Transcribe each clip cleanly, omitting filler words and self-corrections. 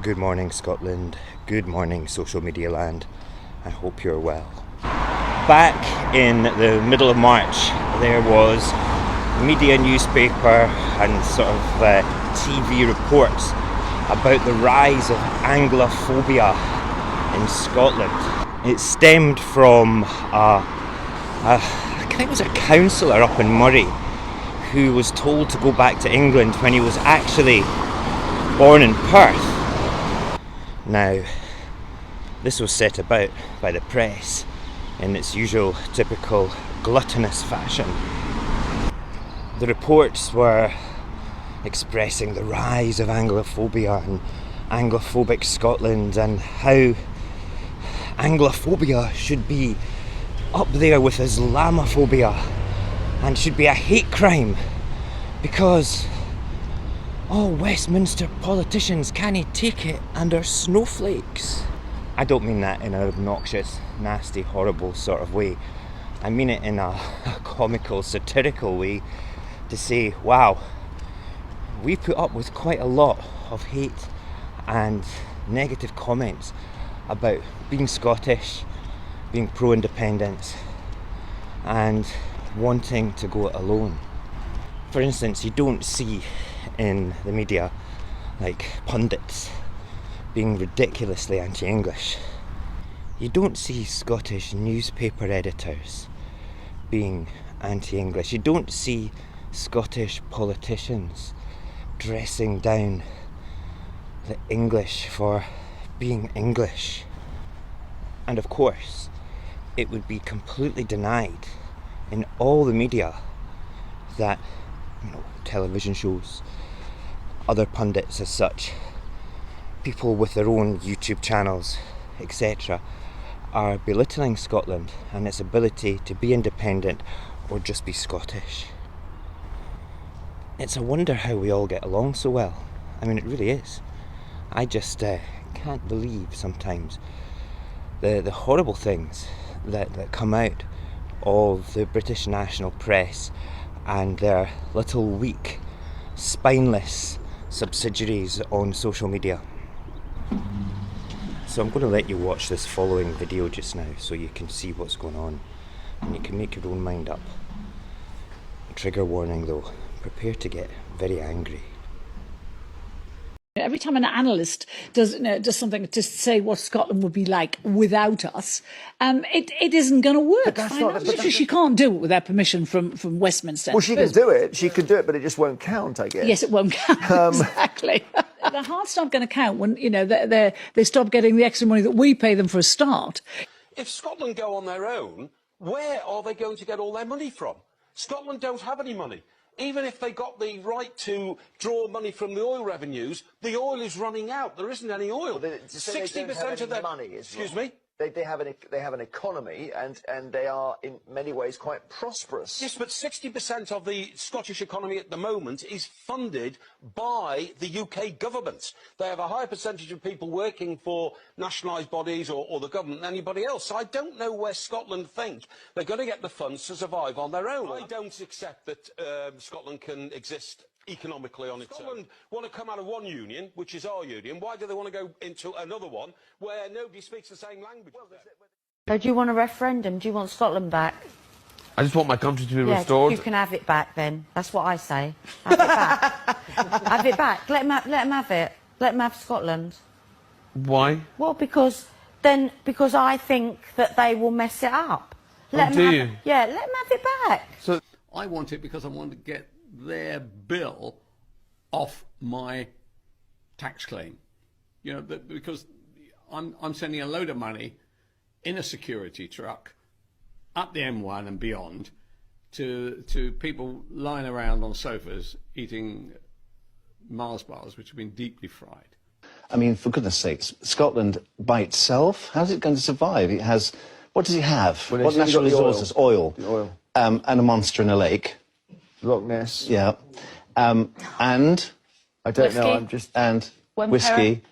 Good morning, Scotland. Good morning, social media land. I hope you're well. Back in the middle of March, there was media, newspaper and sort of TV reports about the rise of Anglophobia in Scotland. It stemmed from I think it was a councillor up in Murray who was told to go back to England when he was actually born in Perth. Now, this was set about by the press in its usual typical gluttonous fashion. The reports were expressing the rise of Anglophobia and Anglophobic Scotland and how Anglophobia should be up there with Islamophobia and should be a hate crime because all Westminster politicians can't take it and are snowflakes. I don't mean that in an obnoxious, nasty, horrible sort of way. I mean it in a comical, satirical way to say, wow, we put up with quite a lot of hate and negative comments about being Scottish, being pro-independence and wanting to go it alone. For instance, you don't see in the media like pundits being ridiculously anti-English. You don't see Scottish newspaper editors being anti-English. You don't see Scottish politicians dressing down the English for being English. And of course, it would be completely denied in all the media that, television shows, other pundits as such, people with their own YouTube channels, etc., are belittling Scotland and its ability to be independent or just be Scottish. It's a wonder how we all get along so well. I mean, it really is. I just can't believe sometimes the horrible things that come out of the British national press and their little weak, spineless subsidiaries on social media. So I'm going to let you watch this following video just now so you can see what's going on and you can make your own mind up. Trigger warning though, prepare to get very angry. Every time an analyst does something to say what Scotland would be like without us, it isn't going to work. She can't do it without permission from Westminster. Well, she can do it. She could do it, but it just won't count, I guess. Yes, it won't count. Exactly. Their heart's not going to count when they stop getting the extra money that we pay them for a start. If Scotland go on their own, where are they going to get all their money from? Scotland don't have any money. Even if they got the right to draw money from the oil revenues, the oil is running out. There isn't any oil. Well, 60% of their money is excuse me. They have an economy and they are in many ways quite prosperous. Yes, but 60% of the Scottish economy at the moment is funded by the UK government. They have a higher percentage of people working for nationalised bodies or the government than anybody else. So I don't know where Scotland think they're going to get the funds to survive on their own. I don't accept that Scotland can exist economically on its own. Scotland want to come out of one union, which is our union. Why do they want to go into another one where nobody speaks the same language? So do you want a referendum? Do you want Scotland back? I just want my country to be restored. You can have it back then. That's what I say. Have it back. Have it back. Let them have it. Let them have Scotland. Why? Well, because I think that they will mess it up. Do you? Yeah, let them have it back. So I want it because I want to get their bill off my tax claim, because I'm sending a load of money in a security truck up the M1 and beyond to people lying around on sofas eating Mars bars which have been deeply fried. I mean, for goodness sakes, Scotland by itself, how's it going to survive? It has, what does it have? Well, what natural resources? Oil. The oil. And a monster in a lake. Loch Ness. Yeah. And I don't know. I'm just whiskey.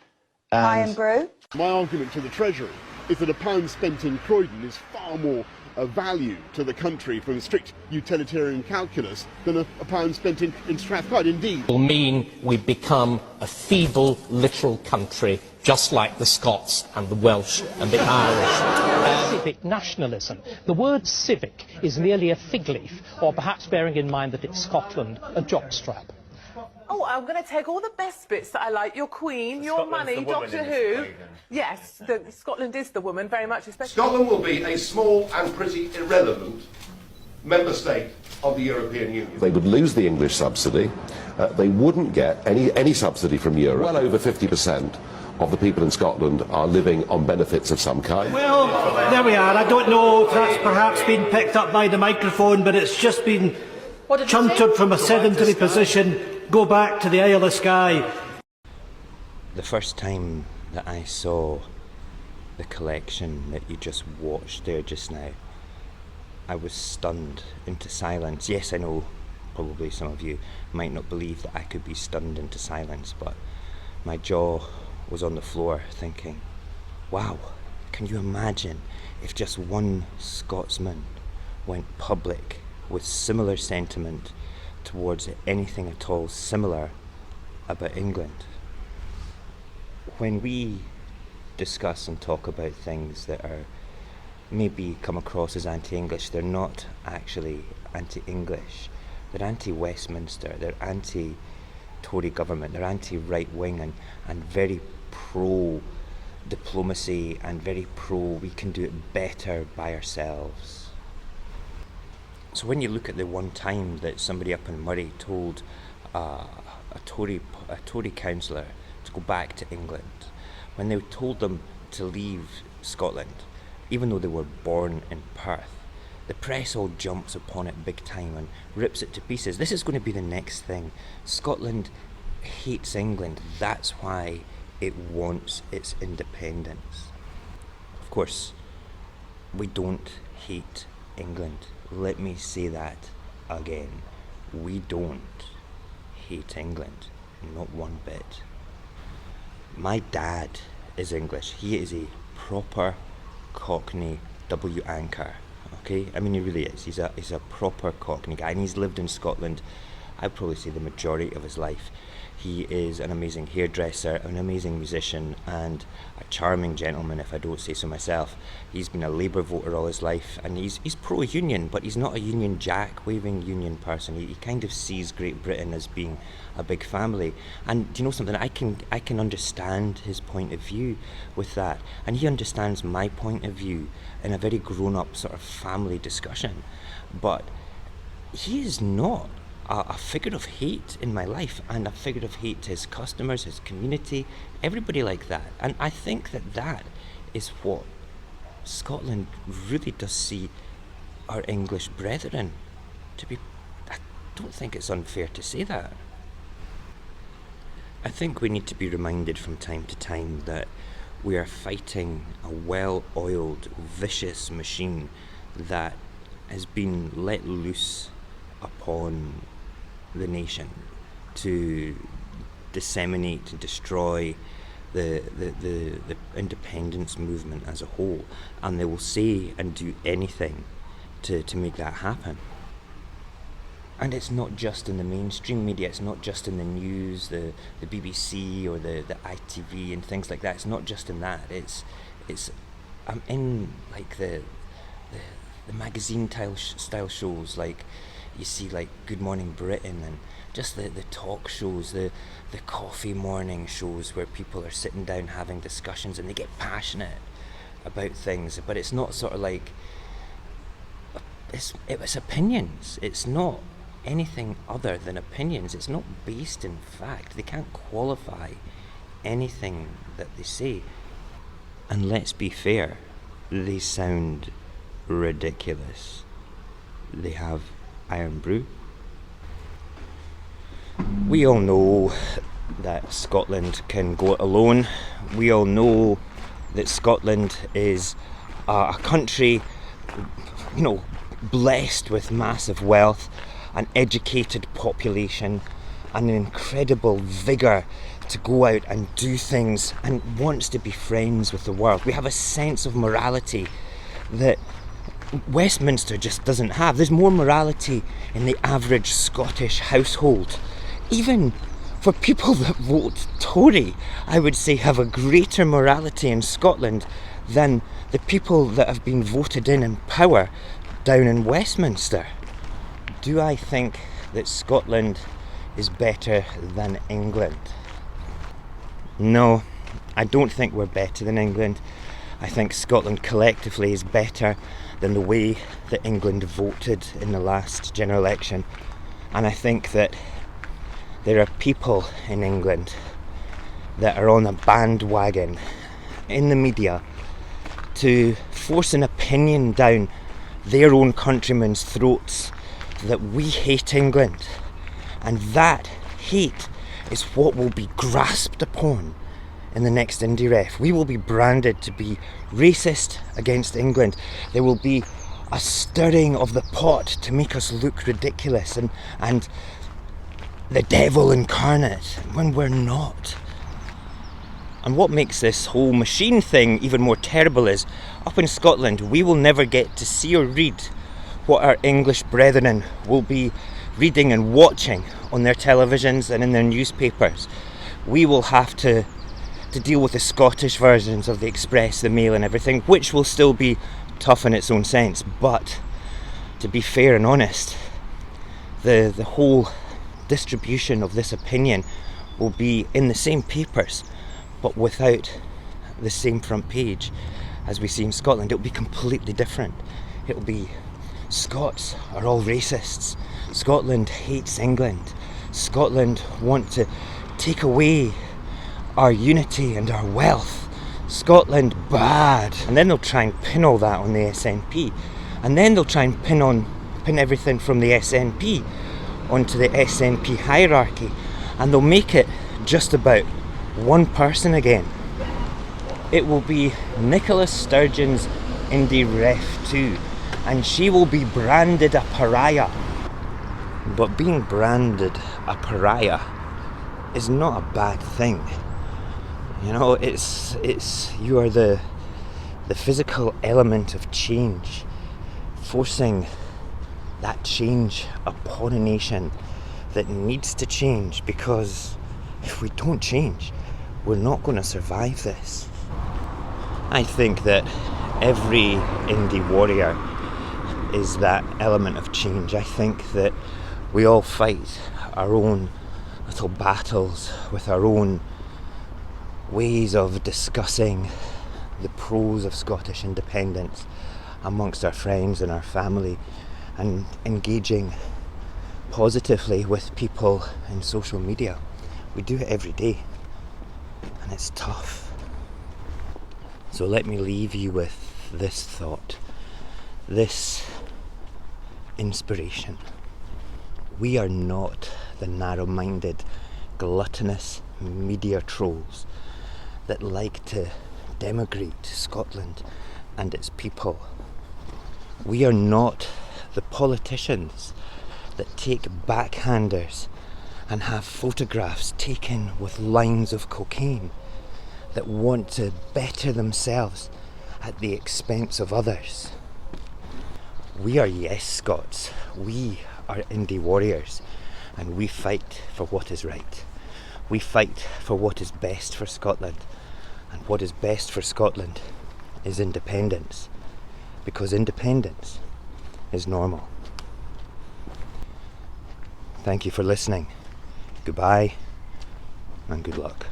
Iron brew. My argument to the Treasury is that £1 spent in Croydon is far more value to the country from strict utilitarian calculus than a pound spent in Strathclyde. Indeed, will mean we become a feeble, literal country, just like the Scots and the Welsh and the Irish. Civic nationalism. The word civic is merely a fig leaf, or perhaps bearing in mind that it's Scotland, a jockstrap. Oh, I'm going to take all the best bits that I like. Your Queen, your money, Doctor Who. Yes, Scotland is the woman, very much, especially... Scotland will be a small and pretty irrelevant member state of the European Union. They would lose the English subsidy. They wouldn't get any subsidy from Europe. Well over 50% of the people in Scotland are living on benefits of some kind. Well, there we are. I don't know if that's perhaps been picked up by the microphone, but it's just been chuntered from a sedentary position. Go back to the Isle of Skye. The first time that I saw the collection that you just watched there just now, I was stunned into silence. Yes, I know probably some of you might not believe that I could be stunned into silence, but my jaw was on the floor thinking, wow, can you imagine if just one Scotsman went public with similar sentiment towards anything at all similar about England? When we discuss and talk about things that are maybe come across as anti-English, they're not actually anti-English. They're anti-Westminster, they're anti-Tory government, they're anti-right-wing and very pro-diplomacy and very pro-we can do it better by ourselves. So when you look at the one time that somebody up in Murray told a Tory councillor to go back to England, when they told them to leave Scotland, even though they were born in Perth, the press all jumps upon it big time and rips it to pieces. This is going to be the next thing. Scotland hates England. That's why it wants its independence. Of course, we don't hate England. Let me say that again. We don't hate England, not one bit. My dad is English. He is a proper Cockney W anchor. Okay, I mean he really is. He's a proper Cockney guy, and he's lived in Scotland, I'd probably say, the majority of his life. He is an amazing hairdresser, an amazing musician, and a charming gentleman, if I don't say so myself. He's been a Labour voter all his life, and he's pro-union, but he's not a Union Jack waving union person. He kind of sees Great Britain as being a big family. And do you know something? I can understand his point of view with that, and he understands my point of view in a very grown-up sort of family discussion. But he is not a figure of hate in my life, and a figure of hate to his customers, his community, everybody like that. And I think that is what Scotland really does see our English brethren to be. I don't think it's unfair to say that. I think we need to be reminded from time to time that we are fighting a well-oiled, vicious machine that has been let loose upon the nation to disseminate, to destroy the independence movement as a whole, and they will say and do anything to make that happen. And it's not just in the mainstream media, it's not just in the news, the BBC or the ITV and things like that. It's not just in that. It's I'm in like the magazine style shows, like you see like Good Morning Britain, and just the talk shows, the coffee morning shows where people are sitting down having discussions and they get passionate about things, but it's not sort of like it's opinions. It's not anything other than opinions. It's not based in fact. They can't qualify anything that they say. And let's be fair, they sound ridiculous. They have Iron Brew. We all know that Scotland can go it alone. We all know that Scotland is a country, you know, blessed with massive wealth, an educated population, and an incredible vigour to go out and do things, and wants to be friends with the world. We have a sense of morality that Westminster just doesn't have. There's more morality in the average Scottish household. Even for people that vote Tory, I would say have a greater morality in Scotland than the people that have been voted in power down in Westminster. Do I think that Scotland is better than England? No, I don't think we're better than England. I think Scotland collectively is better than the way that England voted in the last general election. And I think that there are people in England that are on a bandwagon in the media to force an opinion down their own countrymen's throats that we hate England. And that hate is what will be grasped upon in the next INDY ref. We will be branded to be racist against England. There will be a stirring of the pot to make us look ridiculous and the devil incarnate when we're not. And what makes this whole machine thing even more terrible is, up in Scotland, we will never get to see or read what our English brethren will be reading and watching on their televisions and in their newspapers. We will have to deal with the Scottish versions of the Express, the Mail and everything, which will still be tough in its own sense. But to be fair and honest, the whole distribution of this opinion will be in the same papers, but without the same front page as we see in Scotland. It'll be completely different. It'll be Scots are all racists. Scotland hates England. Scotland want to take away our unity and our wealth. Scotland bad. And then they'll try and pin all that on the SNP. And then they'll try and pin everything from the SNP onto the SNP hierarchy. And they'll make it just about one person again. It will be Nicola Sturgeon's INDY Ref 2, and she will be branded a pariah. But being branded a pariah is not a bad thing. You know, it's you are the physical element of change, forcing that change upon a nation that needs to change, because if we don't change, we're not going to survive this. I think that every INDY warrior is that element of change. I think that we all fight our own little battles with our own ways of discussing the pros of Scottish independence amongst our friends and our family, and engaging positively with people in social media. We do it every day, and it's tough. So let me leave you with this thought, this inspiration. We are not the narrow-minded, gluttonous media trolls that like to denigrate Scotland and its people. We are not the politicians that take backhanders and have photographs taken with lines of cocaine, that want to better themselves at the expense of others. We are Yes Scots. We are INDY warriors, and we fight for what is right. We fight for what is best for Scotland, and what is best for Scotland is independence, because independence is normal. Thank you for listening. Goodbye and good luck.